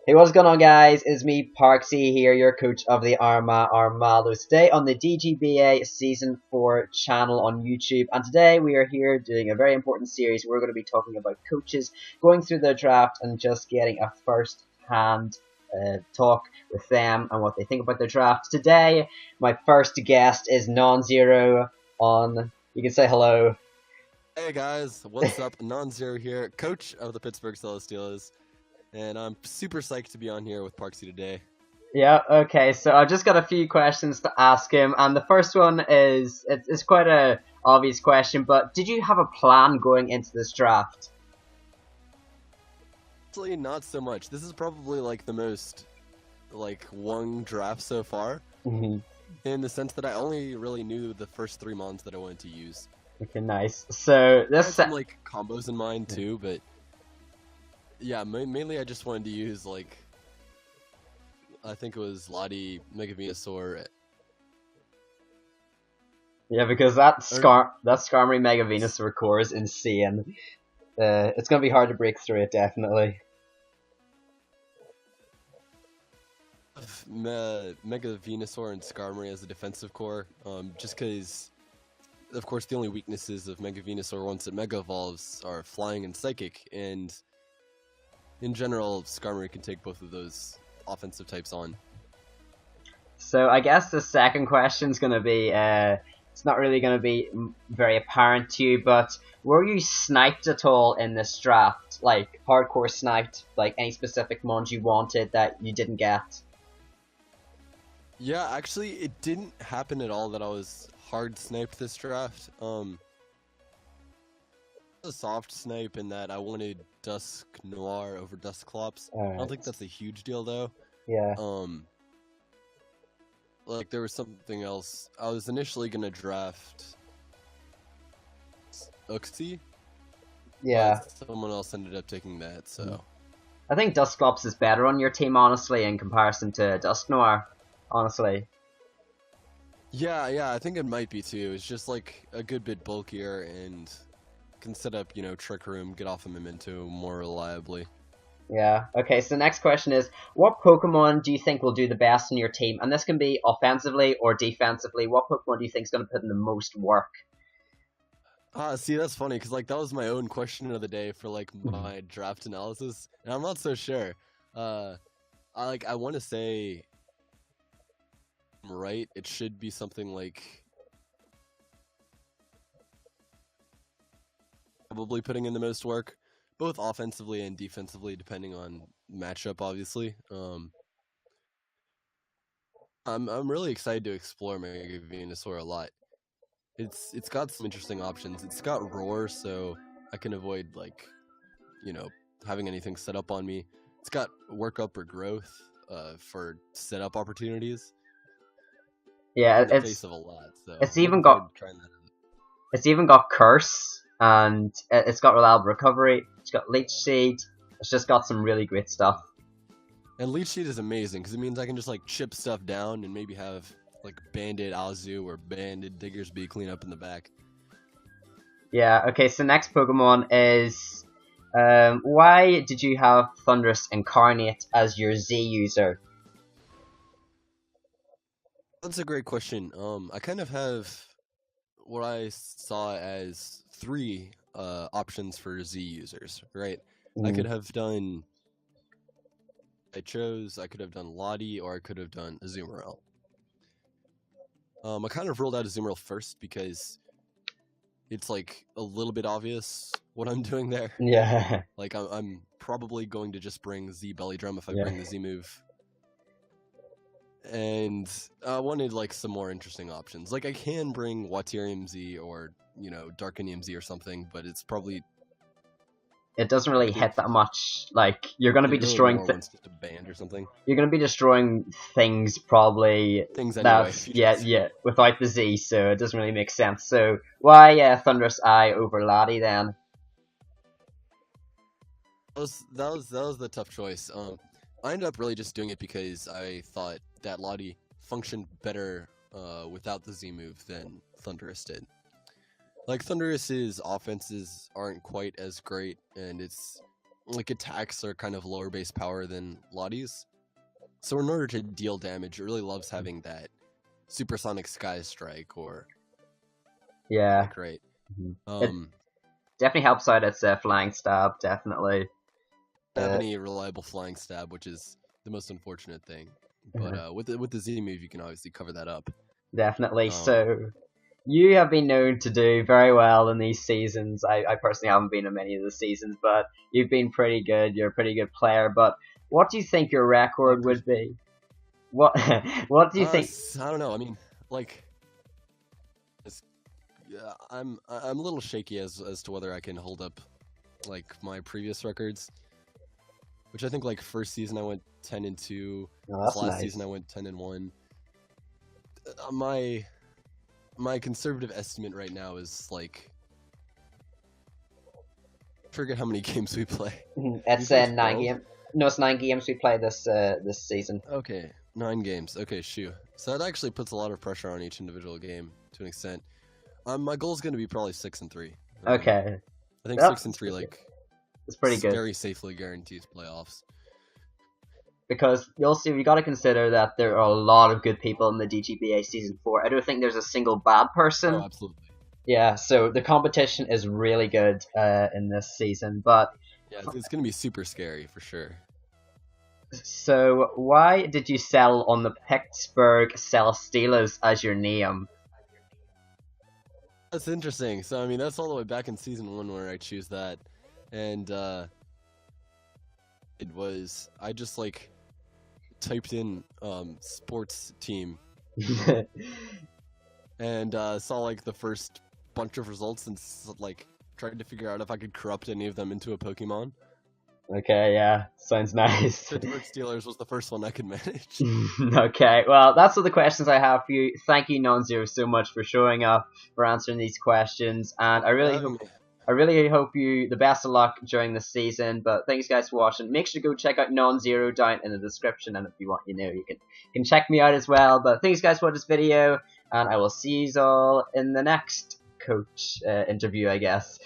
Hey, what's going on, guys? It's me, Parkzy here, your coach of the Armados. Today on the DGBA Season 4 channel on YouTube. And today we are here doing a very important series. We're going to be talking about coaches, going through the draft and just getting a first-hand talk with them and what they think about their draft. Today, my first guest is NonZer0 on... You can say hello. Hey guys, what's up? NonZer0 here, coach of the Pittsburg Celesteelas. And I'm super psyched to be on here with Parkzy today. Yeah, okay, so I've just got a few questions to ask him, and the first one is, it's quite a obvious question, but did you have a plan going into this draft? Actually, not so much. This is probably like the most, won draft so far, in the sense that I only really knew the first 3 mons that I wanted to use. Okay, nice. So, I had some, combos in mind too, but... Yeah, mainly I just wanted to use, I think it was Latios, M.Venusaur. Yeah, because that Skarmony M.Venusaur core is insane. It's gonna be hard to break through it, definitely. M.Venusaur and Skarmony as a defensive core, just because, of course, the only weaknesses of M.Venusaur once it Mega Evolves are Flying and Psychic, and... in general, Skarmony can take both of those offensive types on. So I guess the second question's gonna be, it's not really gonna be very apparent to you, but were you sniped at all in this draft? Like, hardcore sniped? Like, any specific mons you wanted that you didn't get? Yeah, actually, it didn't happen at all that I was hard sniped this draft. A soft snipe in that I wanted Noir over Dusclops. Right. I don't think that's a huge deal though. Yeah. There was something else. I was initially gonna draft Uxie. Yeah. Someone else ended up taking that, so. I think Dusclops is better on your team, honestly, in comparison to Noir. Honestly. Yeah, I think it might be too. It's just like a good bit bulkier and can set up, Trick Room, get off a Memento more reliably. Yeah. Okay, so the next question is, what Pokemon do you think will do the best in your team? And this can be offensively or defensively. What Pokemon do you think is going to put in the most work? See, that's funny, because, that was my own question of the day for, my draft analysis, and I'm not so sure. I want to say, right, it should be something like... probably putting in the most work, both offensively and defensively, depending on matchup, obviously. I'm really excited to explore M.Venusaur a lot. It's got some interesting options. It's got Roar, so I can avoid having anything set up on me. It's got Work Up or Growth for setup opportunities. Yeah, in the face of a lot. So it's even got Curse. And it's got Reliable Recovery, it's got Leech Seed, it's just got some really great stuff. And Leech Seed is amazing, because it means I can just, chip stuff down and maybe have, Banded Azu or Banded Diggersby clean up in the back. Yeah, okay, so next Pokemon is... why did you have Thundurus Incarnate as your Z user? That's a great question. I kind of have what I saw as 3 options for Z users, right? I could have done Latios, I could have done Lottie, or I could have done Azumarill. I kind of ruled out Azumarill first because it's a little bit obvious what I'm doing there. Yeah. I'm probably going to just bring Z Belly Drum if I bring the Z move. And I wanted some more interesting options. I can bring Watirium Z or Darkanium Z or something, but it's probably... it doesn't really hit that much. You're going to be destroying... just a band or something. You're going to be destroying things, probably... Things anyway. Yeah, without the Z, so it doesn't really make sense. So, why Thundurus-I over Lottie, then? That was the tough choice. I ended up really just doing it because I thought that Lottie functioned better without the Z move than Thundurus did. Thundurus's offenses aren't quite as great, and it's like attacks are kind of lower base power than Latios. So in order to deal damage, it really loves having that supersonic sky strike or Yeah. like right. It definitely helps out its flying stab, definitely. Have any reliable flying stab, which is the most unfortunate thing. But with the Z move, you can obviously cover that up. Definitely. So you have been known to do very well in these seasons. I personally haven't been in many of the seasons, but you've been pretty good. You're a pretty good player. But what do you think your record would be? What do you think? I don't know. I mean, like, I'm a little shaky as to whether I can hold up like my previous records, which I think like first season I went 10-2. Oh, last season I went 10-1. My conservative estimate right now is like, I forget how many games we play. It's 9 games. No, it's 9 games we play this season. Okay, 9 games. Okay, shoot. So that actually puts a lot of pressure on each individual game to an extent. My goal is going to be probably 6-3. Okay. I think 6-3 like it's pretty good. Very safely guarantees playoffs. Because you'll see, we got to consider that there are a lot of good people in the DGBA Season 4. I don't think there's a single bad person. Oh, absolutely. Yeah, so the competition is really good in this season, but... Yeah, it's going to be super scary, for sure. So, why did you settle on the Pittsburg Celesteelas as your name? That's interesting. So, I mean, that's all the way back in Season 1 where I choose that. And, it was... I just, like, typed in, sports team. And, saw, like, the first bunch of results and, like, tried to figure out if I could corrupt any of them into a Pokemon. Okay, yeah, sounds nice. Pittsburg Steelers was the first one I could manage. Okay, well, that's all the questions I have for you. Thank you, NonZer0, so much for showing up, for answering these questions, and I really hope you the best of luck during the season. But thanks, guys, for watching. Make sure to go check out NonZer0 down in the description, and if you want, you can check me out as well. But thanks, guys, for watching this video, and I will see you all in the next coach interview, I guess.